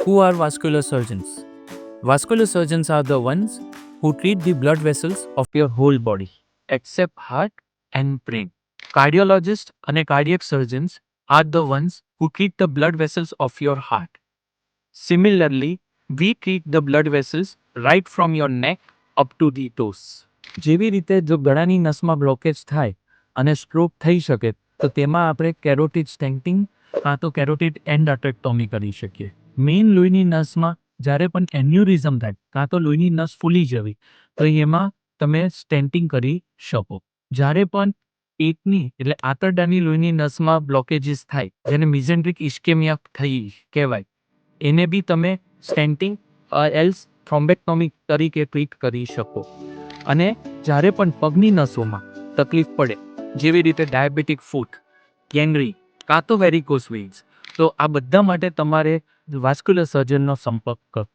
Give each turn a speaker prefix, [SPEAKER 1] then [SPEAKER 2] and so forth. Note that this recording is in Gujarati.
[SPEAKER 1] Who are vascular surgeons? Vascular surgeons are the ones who treat the blood vessels of your whole body, except heart and brain. Cardiologists and cardiac surgeons are the ones who treat the blood vessels of your heart. Similarly, we treat the blood vessels right from your neck up to the toes. જેવી રીતે જો ગળાની નસમાં બ્લોકેજ થાય અને સ્ટ્રોક થઈ શકે તો તેમાં આપણે કેરોટિડ સ્ટેન્ટિંગ કાં તો કેરોટિડ એન્ડોટ્રેક્ટોમી કરી શકીએ. મેઇન લોહીની નસમાં જ્યારે પણ એન્યુરિઝમ થાય કાં તો લોહીની નસ ફૂલી જવી તો એમાં તમે સ્ટેન્ટિંગ કરી શકો. જ્યારે પણ પેટની એટલે આંતરડાની લોહીની નસમાં બ્લોકેજીસ થાય જેને મિઝેન્ટ્રિક ઇસ્કેમિયા થઈ કહેવાય એને બી તમે સ્ટેન્ટિંગ એલ્સ થ્રોમ્બેક્ટોમી તરીકે ટ્રીટ કરી શકો. અને જ્યારે પણ પગની નસોમાં તકલીફ પડે જેવી રીતે ડાયાબિટીક ફૂટ, ગેંગ્રીન કાં તો વેરિકોસ વેઇન્સ તો આ બધા માટે તમારે વાસ્ક્યુલર સર્જનનો સંપર્ક કરવો.